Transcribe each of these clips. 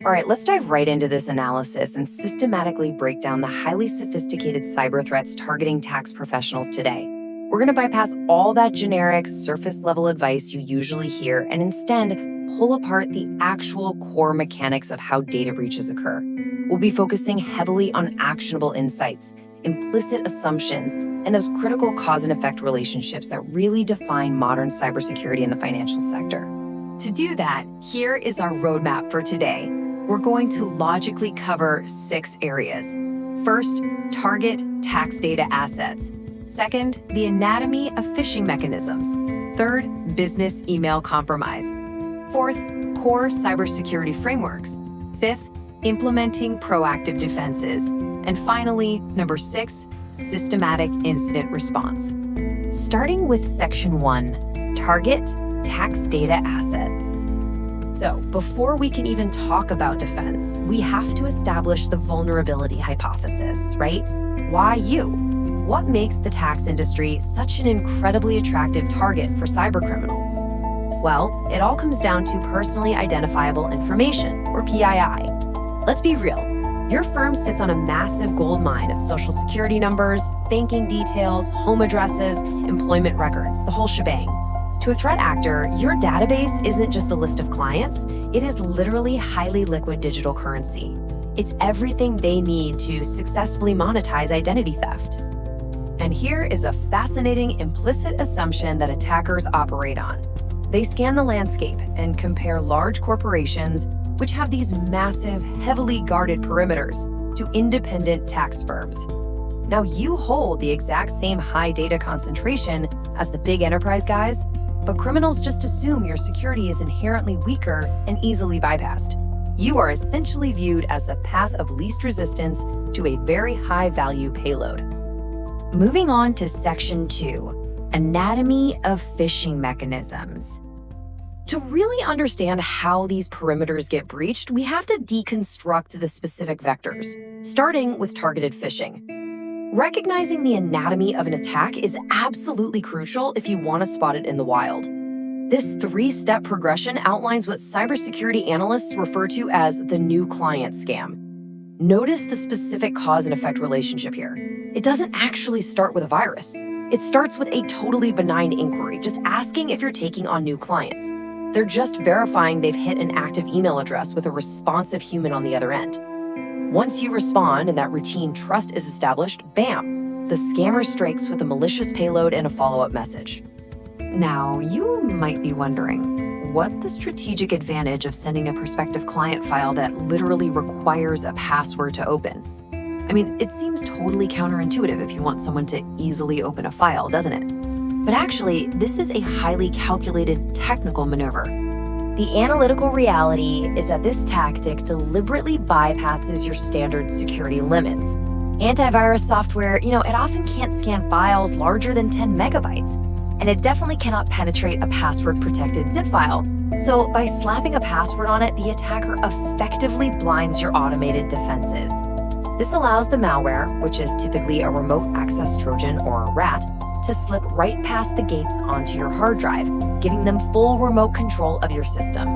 All right, let's dive right into this analysis and systematically break down the highly sophisticated cyber threats targeting tax professionals today. We're going to bypass all that generic, surface-level advice you usually hear and instead pull apart the actual core mechanics of how data breaches occur. We'll be focusing heavily on actionable insights, implicit assumptions, and those critical cause and effect relationships that really define modern cybersecurity in the financial sector. To do that, here is our roadmap for today. We're going to logically cover 6 areas. First, target tax data assets. Second, the anatomy of phishing mechanisms. Third, business email compromise. Fourth, core cybersecurity frameworks. Fifth, implementing proactive defenses. And finally, number 6, systematic incident response. Starting with Section 1, target tax data assets. So, before we can even talk about defense, we have to establish the vulnerability hypothesis, right? Why you? What makes the tax industry such an incredibly attractive target for cybercriminals? Well, it all comes down to personally identifiable information, or PII. Let's be real. Your firm sits on a massive gold mine of social security numbers, banking details, home addresses, employment records, the whole shebang. To a threat actor, your database isn't just a list of clients, it is literally highly liquid digital currency. It's everything they need to successfully monetize identity theft. And here is a fascinating implicit assumption that attackers operate on. They scan the landscape and compare large corporations, which have these massive, heavily guarded perimeters, to independent tax firms. Now, you hold the exact same high data concentration as the big enterprise guys, but criminals just assume your security is inherently weaker and easily bypassed. You are essentially viewed as the path of least resistance to a very high-value payload. Moving on to Section 2, anatomy of phishing mechanisms. To really understand how these perimeters get breached, we have to deconstruct the specific vectors, starting with targeted phishing. Recognizing the anatomy of an attack is absolutely crucial if you want to spot it in the wild. This 3-step progression outlines what cybersecurity analysts refer to as the new client scam. Notice the specific cause and effect relationship here. It doesn't actually start with a virus. It starts with a totally benign inquiry, just asking if you're taking on new clients. They're just verifying they've hit an active email address with a responsive human on the other end. Once you respond and that routine trust is established, bam, the scammer strikes with a malicious payload and a follow-up message. Now, you might be wondering, what's the strategic advantage of sending a prospective client file that literally requires a password to open? I mean, it seems totally counterintuitive if you want someone to easily open a file, doesn't it? But actually, this is a highly calculated technical maneuver. The analytical reality is that this tactic deliberately bypasses your standard security limits. Antivirus software, it often can't scan files larger than 10 megabytes, and it definitely cannot penetrate a password-protected zip file. So by slapping a password on it, the attacker effectively blinds your automated defenses. This allows the malware, which is typically a remote access Trojan or a rat, to slip right past the gates onto your hard drive, giving them full remote control of your system.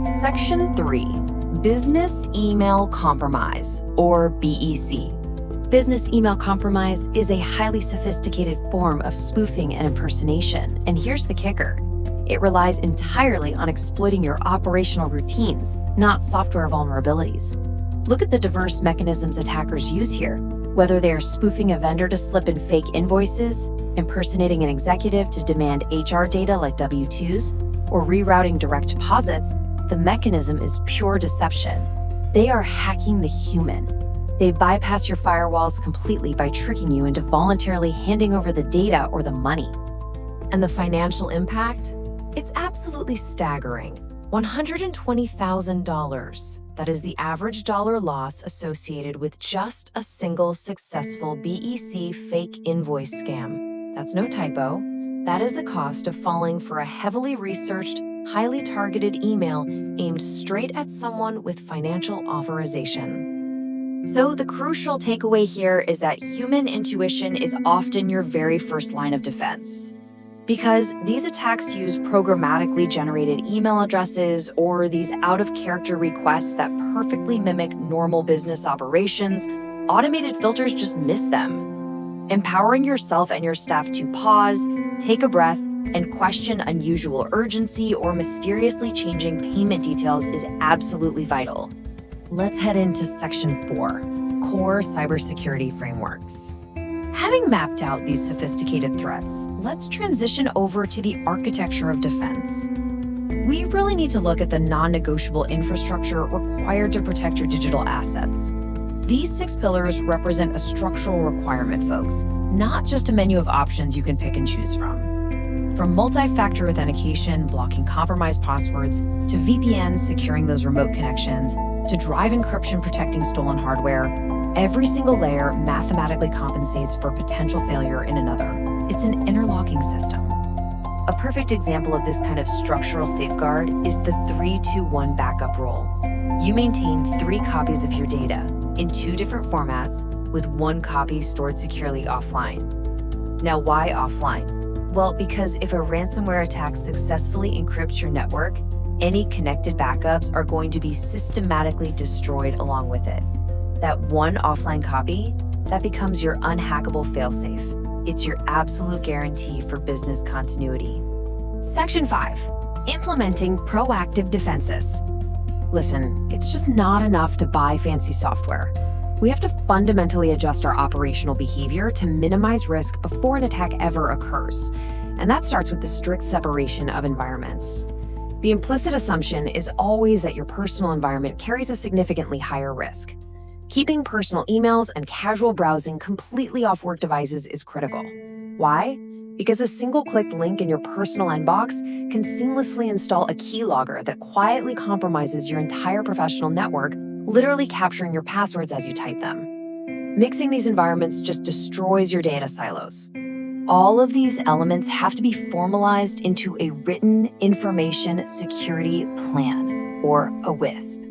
Section 3, Business Email Compromise, or BEC. Business email compromise is a highly sophisticated form of spoofing and impersonation, and here's the kicker. It relies entirely on exploiting your operational routines, not software vulnerabilities. Look at the diverse mechanisms attackers use here. Whether they are spoofing a vendor to slip in fake invoices, impersonating an executive to demand HR data like W-2s, or rerouting direct deposits, the mechanism is pure deception. They are hacking the human. They bypass your firewalls completely by tricking you into voluntarily handing over the data or the money. And the financial impact? It's absolutely staggering. $120,000. That is the average dollar loss associated with just a single successful BEC fake invoice scam. That's no typo. That is the cost of falling for a heavily researched, highly targeted email aimed straight at someone with financial authorization. So the crucial takeaway here is that human intuition is often your very first line of defense. Because these attacks use programmatically generated email addresses or these out-of-character requests that perfectly mimic normal business operations, automated filters just miss them. Empowering yourself and your staff to pause, take a breath, and question unusual urgency or mysteriously changing payment details is absolutely vital. Let's head into Section 4, Core Cybersecurity Frameworks. Having mapped out these sophisticated threats, let's transition over to the architecture of defense. We really need to look at the non-negotiable infrastructure required to protect your digital assets. These 6 pillars represent a structural requirement, folks, not just a menu of options you can pick and choose from. From multi-factor authentication, blocking compromised passwords, to VPNs securing those remote connections, to drive encryption protecting stolen hardware, every single layer mathematically compensates for potential failure in another. It's an interlocking system. A perfect example of this kind of structural safeguard is the 3-2-1 backup rule. You maintain 3 copies of your data in 2 different formats with 1 copy stored securely offline. Now, why offline? Well, because if a ransomware attack successfully encrypts your network, any connected backups are going to be systematically destroyed along with it. That 1 offline copy, that becomes your unhackable failsafe. It's your absolute guarantee for business continuity. Section 5, Implementing Proactive Defenses. Listen, it's just not enough to buy fancy software. We have to fundamentally adjust our operational behavior to minimize risk before an attack ever occurs. And that starts with the strict separation of environments. The implicit assumption is always that your personal environment carries a significantly higher risk. Keeping personal emails and casual browsing completely off work devices is critical. Why? Because a single-click link in your personal inbox can seamlessly install a keylogger that quietly compromises your entire professional network, literally capturing your passwords as you type them. Mixing these environments just destroys your data silos. All of these elements have to be formalized into a written information security plan, or a WISP.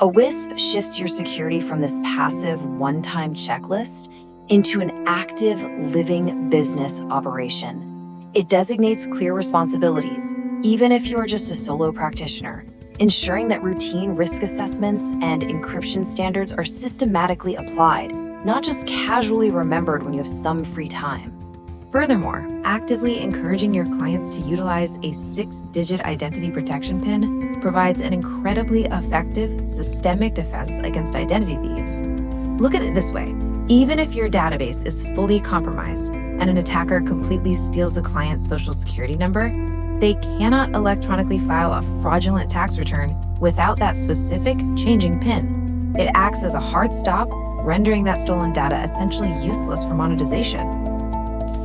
A WISP shifts your security from this passive one-time checklist into an active, living business operation. It designates clear responsibilities, even if you're just a solo practitioner, ensuring that routine risk assessments and encryption standards are systematically applied, not just casually remembered when you have some free time. Furthermore, actively encouraging your clients to utilize a 6-digit identity protection PIN provides an incredibly effective systemic defense against identity thieves. Look at it this way. Even if your database is fully compromised and an attacker completely steals a client's social security number, they cannot electronically file a fraudulent tax return without that specific changing PIN. It acts as a hard stop, rendering that stolen data essentially useless for monetization.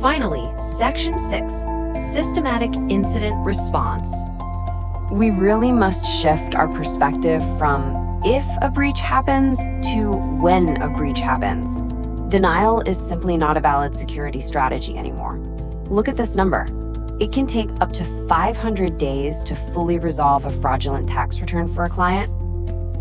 Finally, Section 6, Systematic Incident Response. We really must shift our perspective from if a breach happens to when a breach happens. Denial is simply not a valid security strategy anymore. Look at this number. It can take up to 500 days to fully resolve a fraudulent tax return for a client.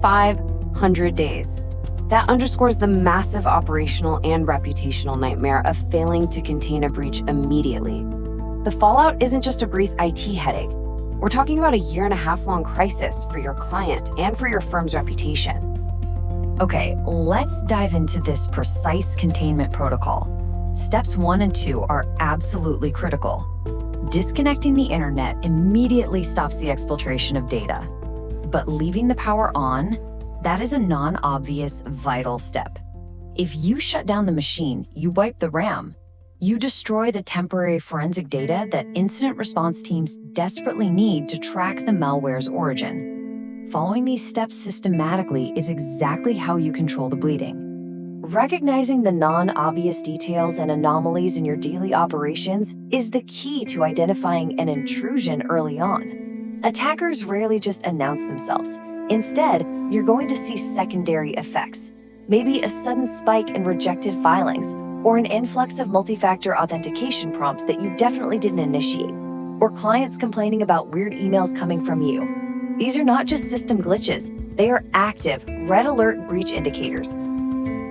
500 days. That underscores the massive operational and reputational nightmare of failing to contain a breach immediately. The fallout isn't just a brief IT headache. We're talking about a 1.5-year-long crisis for your client and for your firm's reputation. Okay, let's dive into this precise containment protocol. Steps 1 and 2 are absolutely critical. Disconnecting the internet immediately stops the exfiltration of data. But leaving the power on, that is a non-obvious vital step. If you shut down the machine, you wipe the RAM. You destroy the temporary forensic data that incident response teams desperately need to track the malware's origin. Following these steps systematically is exactly how you control the bleeding. Recognizing the non-obvious details and anomalies in your daily operations is the key to identifying an intrusion early on. Attackers rarely just announce themselves. Instead, you're going to see secondary effects. Maybe a sudden spike in rejected filings, or an influx of multi-factor authentication prompts that you definitely didn't initiate, or clients complaining about weird emails coming from you. These are not just system glitches, they are active, red alert breach indicators.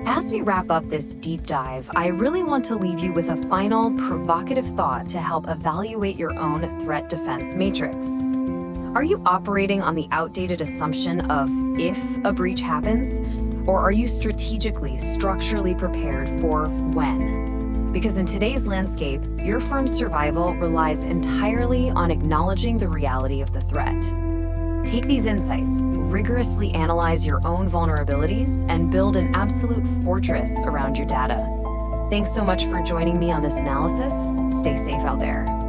As we wrap up this deep dive, I really want to leave you with a final provocative thought to help evaluate your own threat defense matrix. Are you operating on the outdated assumption of if a breach happens, or are you strategically, structurally prepared for when? Because in today's landscape, your firm's survival relies entirely on acknowledging the reality of the threat. Take these insights, rigorously analyze your own vulnerabilities, and build an absolute fortress around your data. Thanks so much for joining me on this analysis. Stay safe out there.